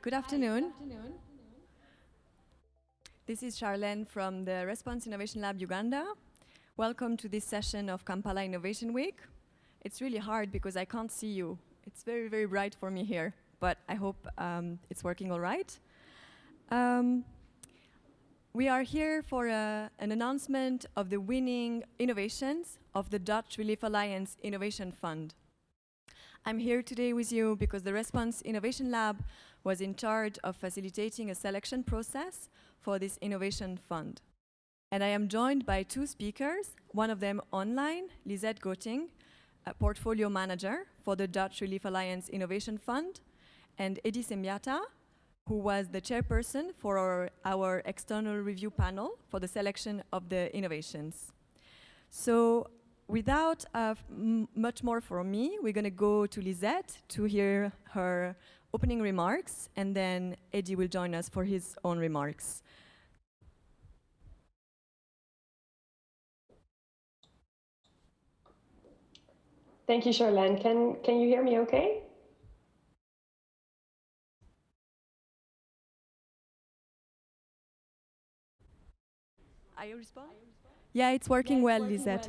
Good afternoon. This is Charlene from the Response Innovation Lab Uganda. Welcome to this session of Kampala Innovation Week. It's really hard because I can't see you. It's very, very bright for me here, but I hope it's working all right. We are here for an announcement of the winning innovations of the Dutch Relief Alliance Innovation Fund. I'm here today with you because the Response Innovation Lab was in charge of facilitating a selection process for this innovation fund. And I am joined by two speakers, one of them online, Lisette Goting, a portfolio manager for the Dutch Relief Alliance Innovation Fund, and Edi Sembiata, who was the chairperson for our external review panel for the selection of the innovations. So without much more from me, we're going to go to Lisette to hear her opening remarks, and then Edi will join us for his own remarks. Thank you, Charlene. Can you hear me okay? Are you responding? Yeah, it's working well, Lisette.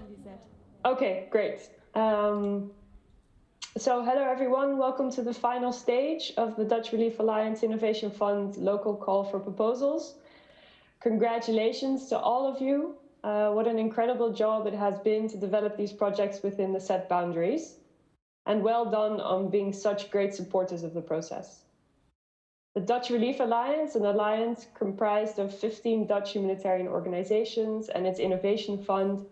Okay, great. So hello everyone, welcome to the final stage of the Dutch Relief Alliance Innovation Fund local call for proposals. Congratulations to all of you. What an incredible job it has been to develop these projects within the set boundaries. And well done on being such great supporters of the process. The Dutch Relief Alliance, an alliance comprised of 15 Dutch humanitarian organizations, and its innovation fund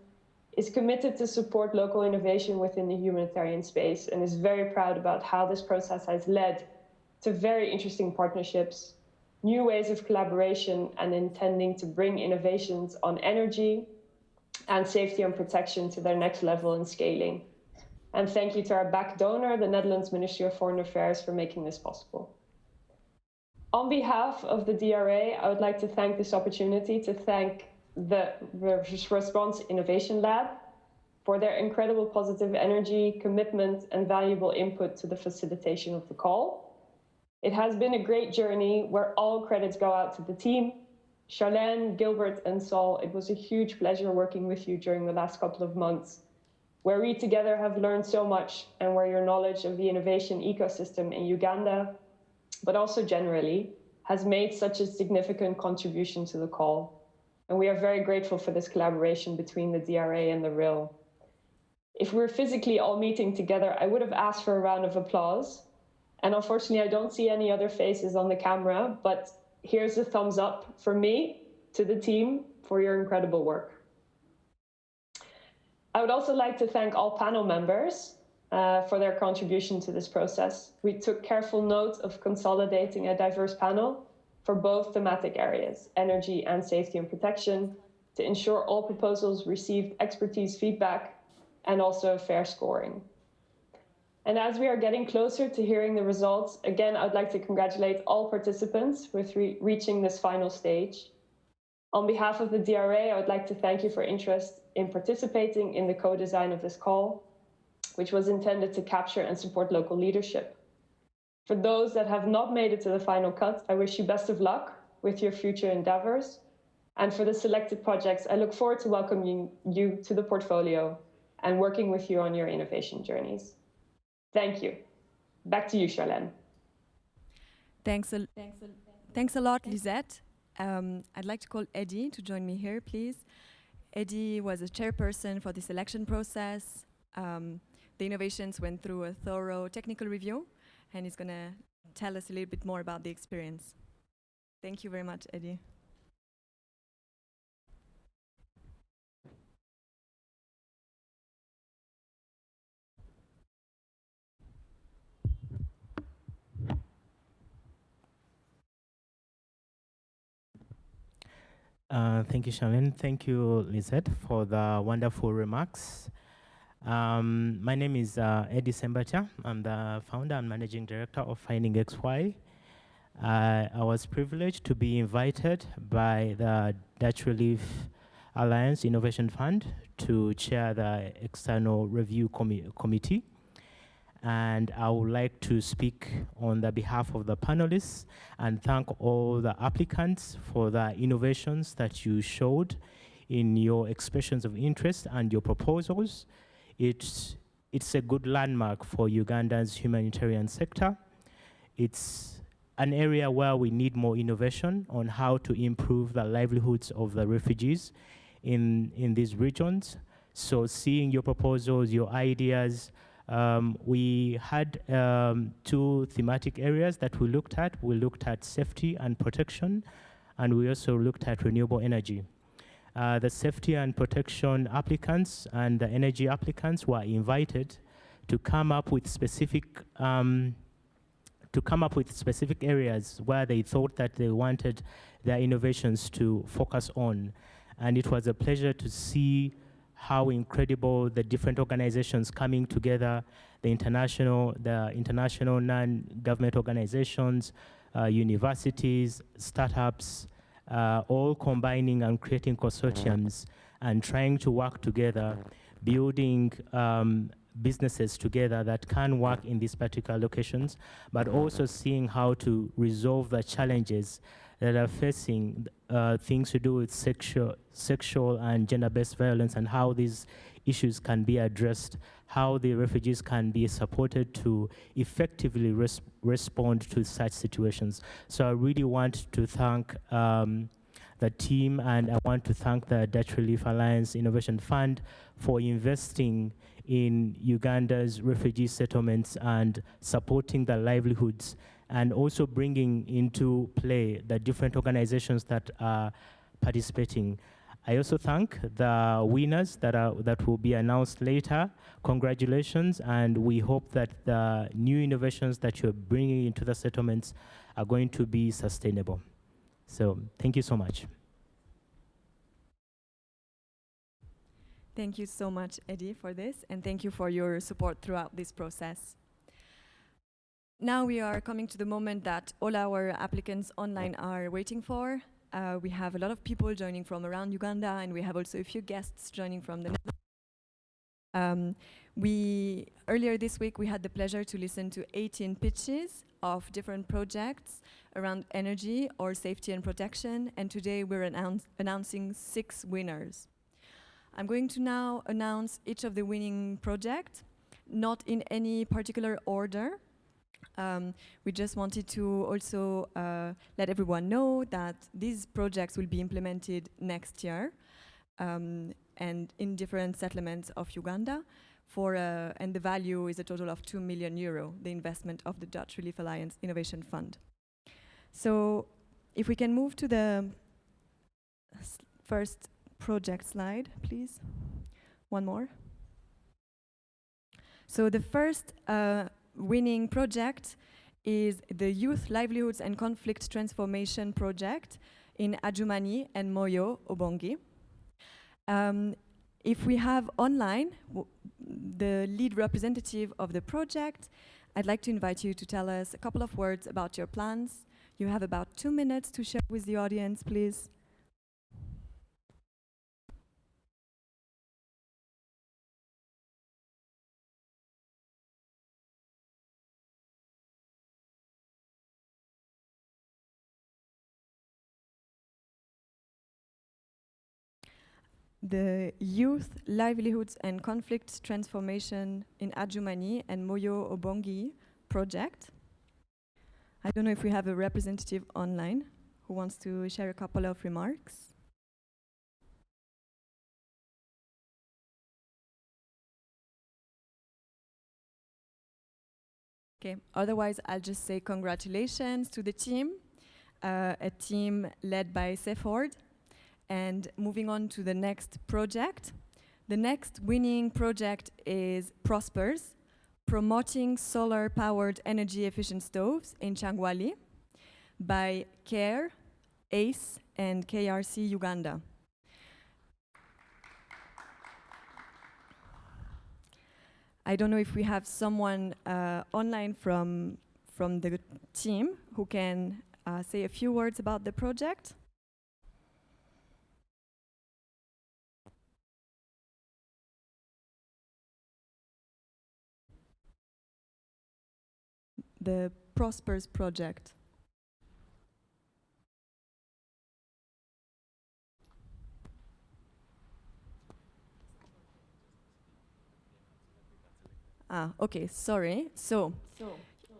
is committed to support local innovation within the humanitarian space and is very proud about how this process has led to very interesting partnerships, new ways of collaboration, and intending to bring innovations on energy and safety and protection to their next level in scaling. And thank you to our back donor, the Netherlands Ministry of Foreign Affairs, for making this possible. On behalf of the DRA, I would like to thank this opportunity to thank the Response Innovation Lab for their incredible positive energy, commitment, and valuable input to the facilitation of the call. It has been a great journey where all credits go out to the team. Charlene, Gilbert, and Saul, it was a huge pleasure working with you during the last couple of months, where we together have learned so much and where your knowledge of the innovation ecosystem in Uganda, but also generally, has made such a significant contribution to the call. And we are very grateful for this collaboration between the DRA and the RIL. If we're physically all meeting together, I would have asked for a round of applause. And unfortunately, I don't see any other faces on the camera, but here's a thumbs up for me to the team for your incredible work. I would also like to thank all panel members for their contribution to this process. We took careful note of consolidating a diverse panel for both thematic areas, energy and safety and protection, to ensure all proposals received expertise feedback and also fair scoring. And as we are getting closer to hearing the results, again, I'd like to congratulate all participants with reaching this final stage. On behalf of the DRA, I would like to thank you for interest in participating in the co-design of this call, which was intended to capture and support local leadership. For those that have not made it to the final cut, I wish you best of luck with your future endeavors. And for the selected projects, I look forward to welcoming you to the portfolio and working with you on your innovation journeys. Thank you. Back to you, Charlene. Thanks a lot, Lisette. I'd like to call Edi to join me here, please. Edi was a chairperson for the selection process. The innovations went through a thorough technical review, and he's going to tell us a little bit more about the experience. Thank you very much, Edi. Thank you, Charlene. Thank you, Lisette, for the wonderful remarks. My name is Edi Sembiata. I'm the founder and managing director of Finding XY. I was privileged to be invited by the Dutch Relief Alliance Innovation Fund to chair the external review committee. And I would like to speak on the behalf of the panelists and thank all the applicants for the innovations that you showed in your expressions of interest and your proposals. It's a good landmark for Uganda's humanitarian sector. It's an area where we need more innovation on how to improve the livelihoods of the refugees in these regions. So seeing your proposals, your ideas, we had 2 thematic areas that we looked at. We looked at safety and protection, and we also looked at renewable energy. The safety and protection applicants and the energy applicants were invited to come up with specific areas where they thought that they wanted their innovations to focus on. And it was a pleasure to see how incredible the different organizations coming together, the international non-government organizations, universities, startups, all combining and creating consortiums and trying to work together, building businesses together that can work in these particular locations, but also seeing how to resolve the challenges that are facing things to do with sexual and gender-based violence, and how these issues can be addressed, how the refugees can be supported to effectively respond to such situations. So I really want to thank the team, and I want to thank the Dutch Relief Alliance Innovation Fund for investing in Uganda's refugee settlements and supporting the livelihoods, and also bringing into play the different organizations that are participating. I also thank the winners that will be announced later. Congratulations, and we hope that the new innovations that you're bringing into the settlements are going to be sustainable. So thank you so much. Thank you so much, Eddie, for this, and thank you for your support throughout this process. Now we are coming to the moment that all our applicants online are waiting for. We have a lot of people joining from around Uganda, and we have also a few guests joining from the Netherlands. Earlier this week, we had the pleasure to listen to 18 pitches of different projects around energy or safety and protection, and today we're announcing 6 winners. I'm going to now announce each of the winning projects, not in any particular order. We just wanted to also let everyone know that these projects will be implemented next year and in different settlements of Uganda, and the value is a total of €2 million, the investment of the Dutch Relief Alliance Innovation Fund. So if we can move to the first project slide, please. One more. So the first winning project is the Youth Livelihoods and Conflict Transformation Project in Adjumani and Moyo, Obongi. If we have online the lead representative of the project, I'd like to invite you to tell us a couple of words about your plans. You have about 2 minutes to share with the audience, please. The Youth Livelihoods and Conflict Transformation in Adjumani and Moyo Obongi project. I don't know if we have a representative online who wants to share a couple of remarks. Okay, otherwise I'll just say congratulations to the team, a team led by Seford. And moving on to the next project. The next winning project is Prospers, Promoting Solar-Powered Energy-Efficient Stoves in Changwali by CARE, ACE, and KRC Uganda. I don't know if we have someone online from the team who can say a few words about the project. the Prospers project. Okay, sorry. So,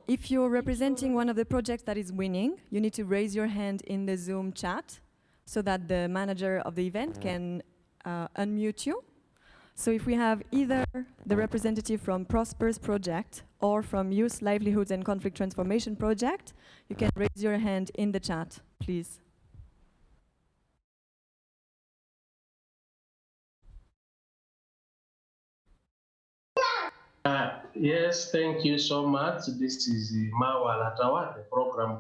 if you're representing one of the projects that is winning, you need to raise your hand in the Zoom chat so that the manager of the event can unmute you. So if we have either the representative from Prospers project or from Youth Livelihoods and Conflict Transformation project, you can raise your hand in the chat, please. Yes, thank you so much. This is Mawa Latawa, the program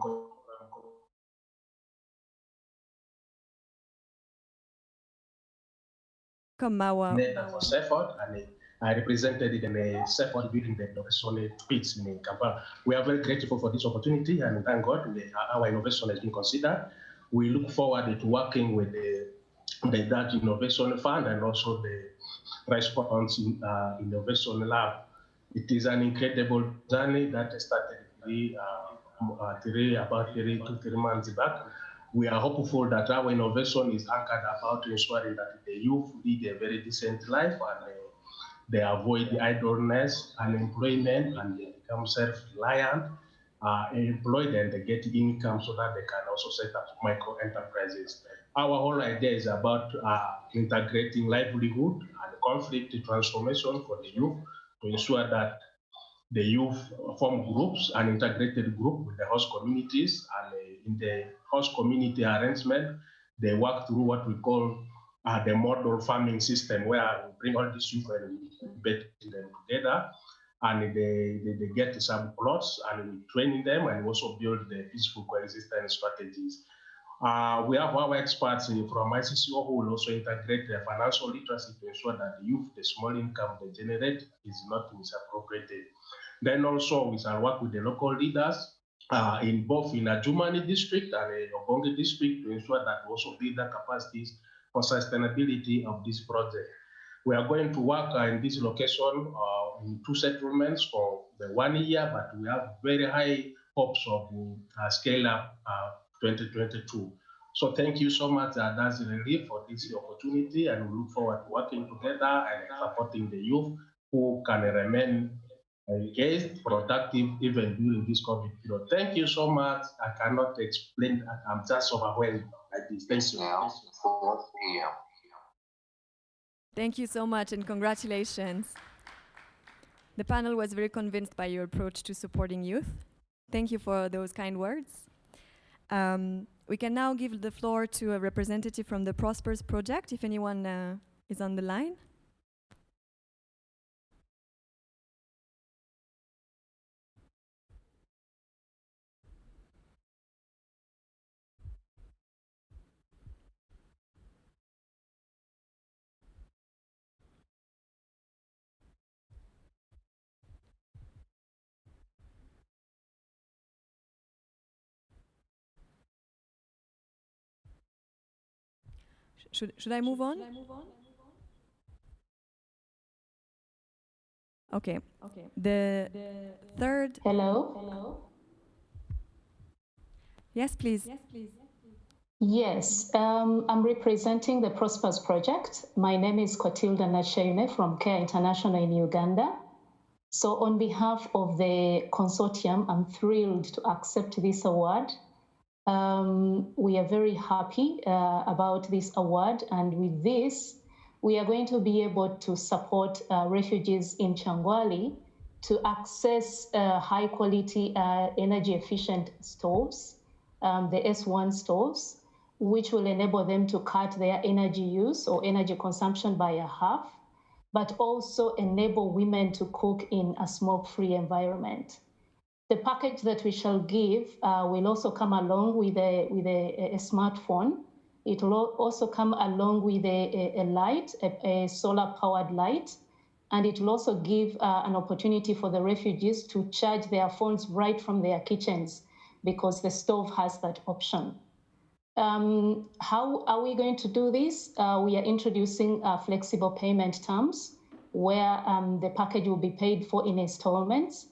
Mawa. for SEFOD, and I represented in a SEFOD building the innovation pitch in Kampala. We are very grateful for this opportunity, and thank God our innovation has been considered. We look forward to working with the Dutch Innovation Fund and also the Response Innovation Lab. It is an incredible journey that started about 3 to 3 months back. We are hopeful that our innovation is anchored about ensuring that the youth lead a very decent life and they avoid idleness, unemployment, and they become self-reliant, employed, and they get income so that they can also set up micro enterprises. Our whole idea is about integrating livelihood and conflict transformation for the youth to ensure that the youth form groups, an integrated group with the host communities, and in the host community arrangement, they work through what we call the model farming system, where we bring all these youth and we bet them together, and they get some plots, and we train them, and we also build the peaceful coexistence strategies. We have our experts from ICCO who will also integrate their financial literacy to ensure that the youth, the small income they generate is not misappropriated. Then also we shall work with the local leaders in both in Ajumani district and Obonge district to ensure that we also build the capacities for sustainability of this project. We are going to work in this location in 2 settlements for the 1 year, but we have very high hopes of scale up 2022. So thank you so much, Daz Relief, for this opportunity, and we look forward to working together and supporting the youth who can remain engaged, productive, even during this COVID period. Thank you so much. I cannot explain. I'm just overwhelmed like this. Thank you. Now, 4 p.m. Thank you so much and congratulations. The panel was very convinced by your approach to supporting youth. Thank you for those kind words. We can now give the floor to a representative from the Prospers project, if anyone is on the line. Should I move on? Okay. The third. Hello? Yes, please. Yes, I'm representing the Prospers project. My name is Kotilda Nachene from Care International in Uganda. So on behalf of the consortium, I'm thrilled to accept this award. We are very happy about this award, and with this, we are going to be able to support refugees in Changwali to access high quality energy efficient stoves, the S1 stoves, which will enable them to cut their energy use or energy consumption by a half, but also enable women to cook in a smoke-free environment. The package that we shall give will also come along with a smartphone. It will also come along with a light, a solar-powered light, and it will also give an opportunity for the refugees to charge their phones right from their kitchens because the stove has that option. How are we going to do this? We are introducing flexible payment terms where the package will be paid for in installments.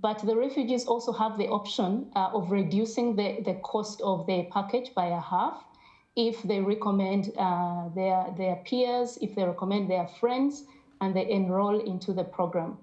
But the refugees also have the option of reducing the cost of the package by a half if they recommend their peers, if they recommend their friends, and they enroll into the program.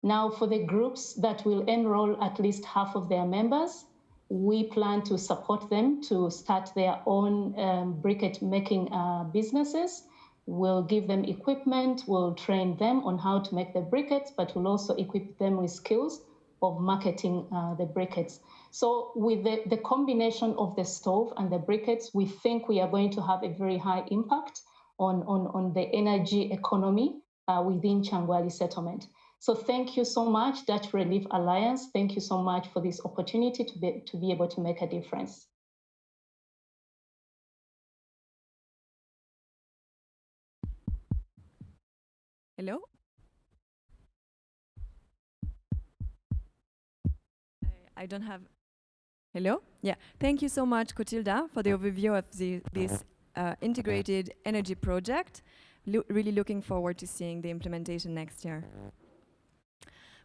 Now, for the groups that will enroll at least half of their members, we plan to support them to start their own briquette making businesses. We'll give them equipment, we'll train them on how to make the briquettes, but we'll also equip them with skills of marketing the briquettes. So with the combination of the stove and the briquettes, we think we are going to have a very high impact on the energy economy within Changwali settlement. So thank you so much, Dutch Relief Alliance. Thank you so much for this opportunity to be able to make a difference. Hello? I don't have... Hello? Yeah. Thank you so much, Cotilda, for the overview of this integrated energy project. Really looking forward to seeing the implementation next year.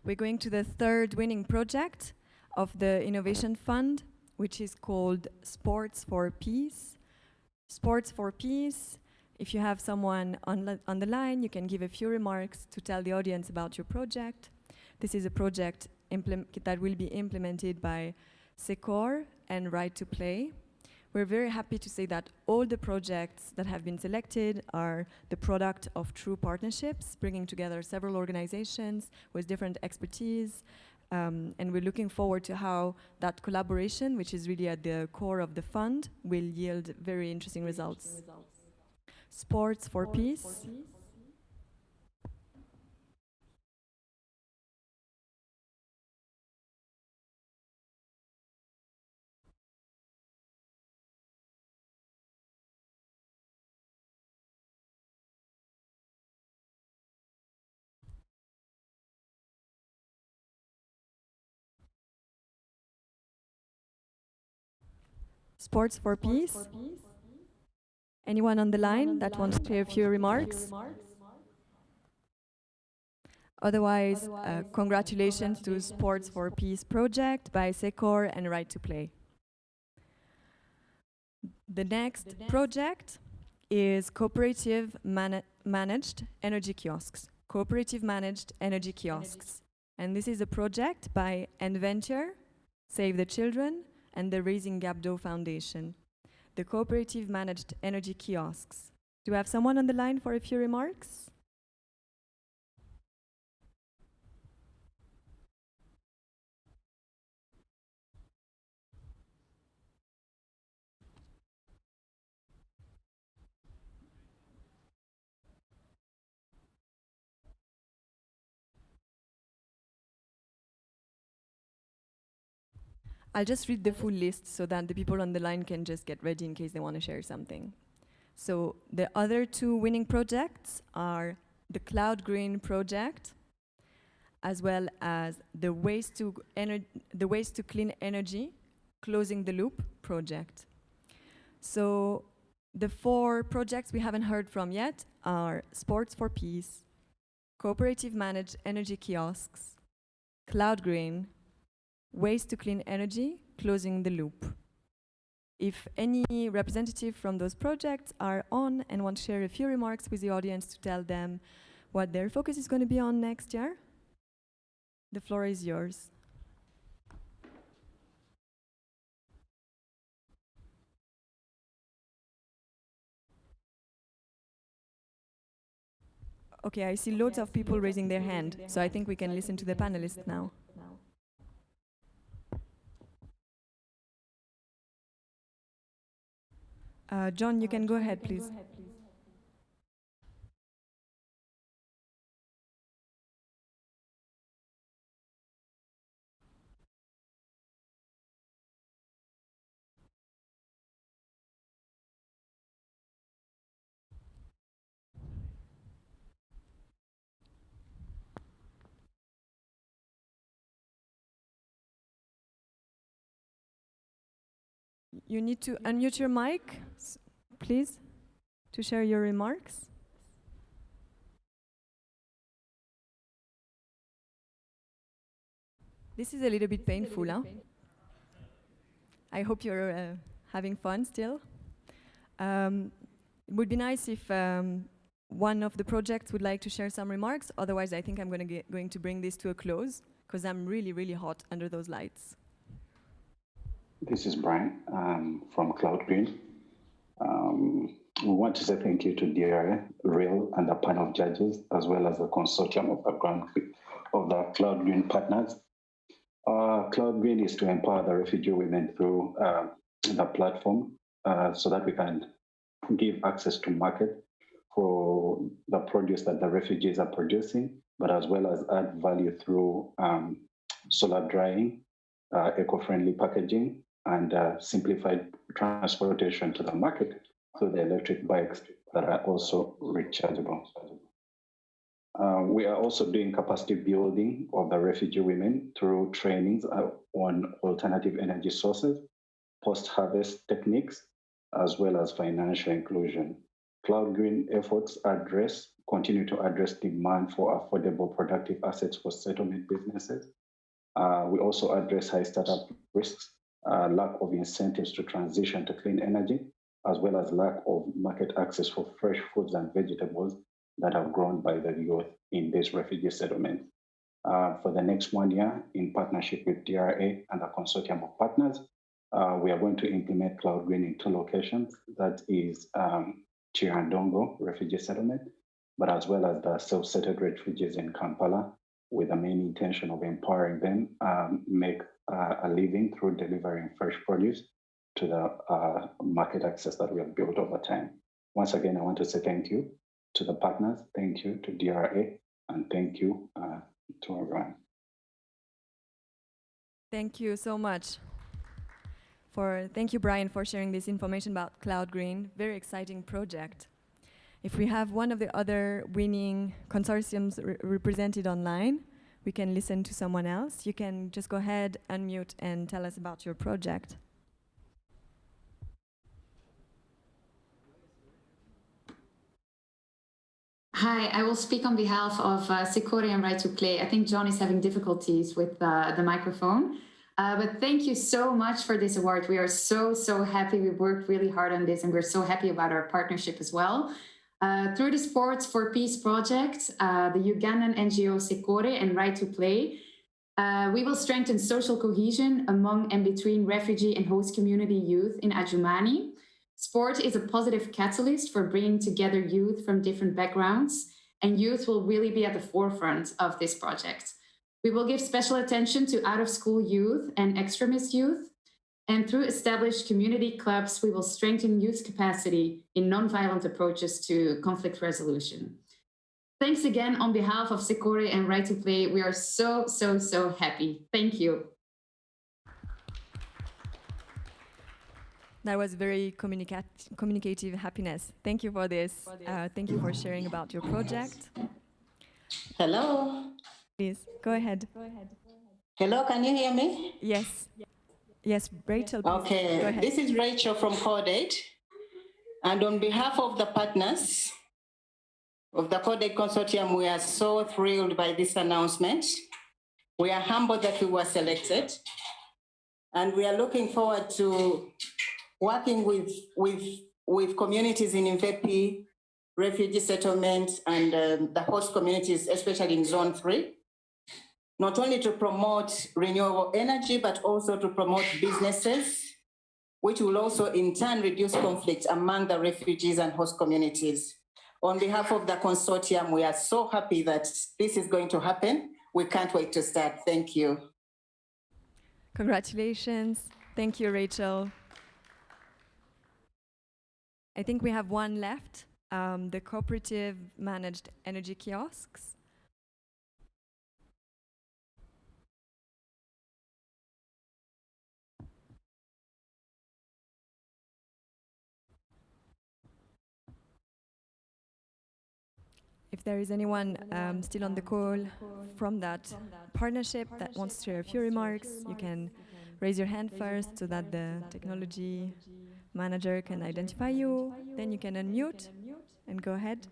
We're going to the third winning project of the Innovation Fund, which is called Sports for Peace. Sports for Peace. If you have someone on the line, you can give a few remarks to tell the audience about your project. This is a project that will be implemented by SECOR and Right to Play. We're very happy to say that all the projects that have been selected are the product of true partnerships, bringing together several organizations with different expertise. And we're looking forward to how that collaboration, which is really at the core of the fund, will yield very interesting results. Sports for Peace. Sports for Peace. Anyone on the line that wants to share a few remarks? Otherwise, congratulations to Sports for Peace project by SECOR and Right to Play. The next project is cooperative managed energy kiosks. Cooperative managed energy kiosks. And this is a project by Enventure, Save the Children, and the Raising Gabdo Foundation. The cooperative managed energy kiosks. Do we have someone on the line for a few remarks? I'll just read the full list so that the people on the line can just get ready in case they want to share something. So the other two winning projects are the Cloud Green project, as well as the Waste to Clean Energy Closing the Loop project. So the four projects we haven't heard from yet are Sports for Peace, Cooperative Managed Energy Kiosks, Cloud Green, Waste to Clean Energy, Closing the Loop. If any representative from those projects are on and want to share a few remarks with the audience to tell them what their focus is going to be on next year, the floor is yours. Okay, I see loads of people raising their hand, so I think we can listen to the panelists now. John, you can go ahead, please. You need to unmute your mic, please, to share your remarks. This is a little bit painful, huh? I hope you're having fun still. It would be nice if one of the projects would like to share some remarks. Otherwise, I think I'm going to bring this to a close because I'm really, really hot under those lights. This is Brian from Cloud Green. We want to say thank you to DRA, REAL, and the panel of judges, as well as the consortium of the Cloud Green partners. Cloud Green is to empower the refugee women through the platform so that we can give access to market for the produce that the refugees are producing, but as well as add value through solar drying, eco-friendly packaging, and simplified transportation to the market through the electric bikes that are also rechargeable. We are also doing capacity building of the refugee women through trainings on alternative energy sources, post-harvest techniques, as well as financial inclusion. Cloud Green efforts continue to address demand for affordable productive assets for settlement businesses. We also address high startup risks, lack of incentives to transition to clean energy, as well as lack of market access for fresh foods and vegetables that are grown by the youth in this refugee settlement. For the next 1 year, in partnership with DRA and the consortium of partners, we are going to implement Cloud Green in 2 locations. That is Chirandongo refugee settlement, but as well as the self-settled refugees in Kampala, with the main intention of empowering them make a living through delivering fresh produce to the market access that we have built over time. Once again, I want to say thank you to the partners, thank you to DRA, and thank you to everyone. Thank you so much. Thank you, Brian, for sharing this information about Cloud Green. Very exciting project. If we have one of the other winning consortiums represented online, we can listen to someone else. You can just go ahead, unmute, and tell us about your project. Hi, I will speak on behalf of Sikori and Right to Play. I think John is having difficulties with the microphone. But thank you so much for this award. We are so, so happy. We worked really hard on this, and we're so happy about our partnership as well. Through the Sports for Peace project, the Ugandan NGO Sikori and Right to Play, we will strengthen social cohesion among and between refugee and host community youth in Adjumani. Sport is a positive catalyst for bringing together youth from different backgrounds, and youth will really be at the forefront of this project. We will give special attention to out-of-school youth and extremist youth, and through established community clubs, we will strengthen youth capacity in non-violent approaches to conflict resolution. Thanks again on behalf of Sikori and Right to Play. We are so, so, so happy. Thank you. That was very communicative happiness. Thank you for this. Thank you for sharing about your project. Hello. Please, go ahead. Hello, can you hear me? Yes. Yes, Rachel, please. Okay, go ahead. This is Rachel from Codate. And on behalf of the partners of the Codate Consortium, we are so thrilled by this announcement. We are humbled that we were selected. And we are looking forward to working with communities in Mvepi, refugee settlement, and the host communities, especially in Zone 3, not only to promote renewable energy, but also to promote businesses, which will also in turn reduce conflict among the refugees and host communities. On behalf of the consortium, we are so happy that this is going to happen. We can't wait to start. Thank you. Congratulations. Thank you, Rachel. I think we have one left, the cooperative managed energy kiosks. If there is anyone still on the call from that partnership that wants to share a few remarks, you can raise your hand first so that the technology manager can identify you. Then you can unmute and go ahead.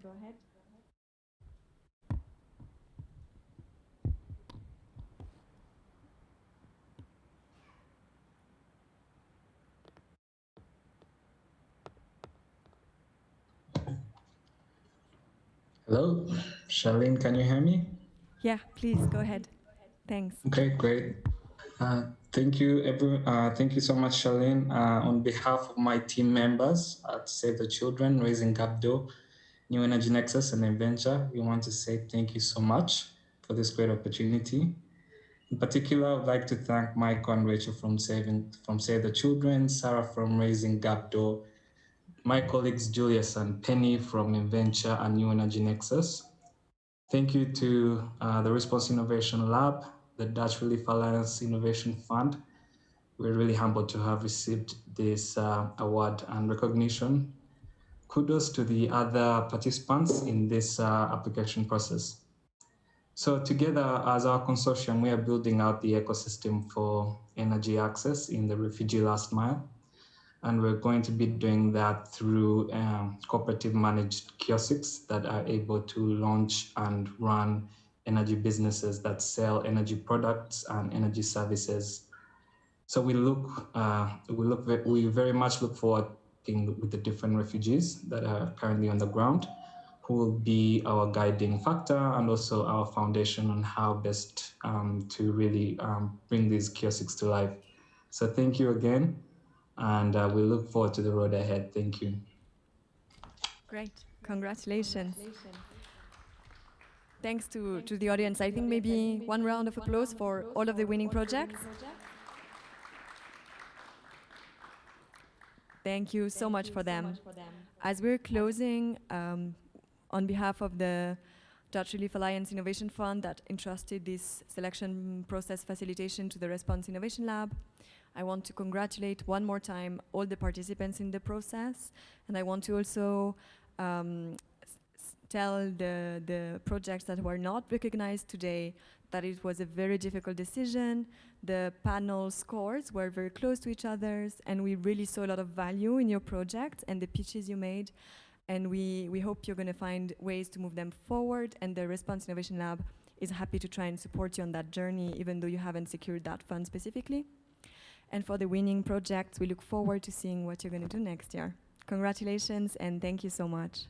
Hello, Charlene, can you hear me? Yeah, please go ahead. Thanks. Okay, great. Thank you, thank you so much, Charlene. On behalf of my team members at Save the Children, Raising Gabdo, New Energy Nexus, and Adventure, we want to say thank you so much for this great opportunity. In particular, I'd like to thank Michael and Rachel from Save the Children, Sarah from Raising Gabdo, my colleagues Julius and Penny from Adventure and New Energy Nexus. Thank you to the Response Innovation Lab, the Dutch Relief Alliance Innovation Fund. We're really humbled to have received this award and recognition. Kudos to the other participants in this application process. So together as our consortium, we are building out the ecosystem for energy access in the refugee last mile. And we're going to be doing that through cooperative managed kiosks that are able to launch and run energy businesses that sell energy products and energy services. So we very much look forward with the different refugees that are currently on the ground, who will be our guiding factor and also our foundation on how best to really bring these kiosks to life. So thank you again. And we look forward to the road ahead. Thank you. Great. Congratulations. Thanks to the audience. I think maybe one round of applause for all of the winning projects. Thank you so much for them. As we're closing, on behalf of the Dutch Relief Alliance Innovation Fund that entrusted this selection process facilitation to the Response Innovation Lab, I want to congratulate one more time all the participants in the process, and I want to also tell the projects that were not recognized today that it was a very difficult decision. The panel scores were very close to each other, and we really saw a lot of value in your project and the pitches you made, and we hope you're going to find ways to move them forward, and the Response Innovation Lab is happy to try and support you on that journey, even though you haven't secured that fund specifically. And for the winning projects, we look forward to seeing what you're going to do next year. Congratulations, and thank you so much.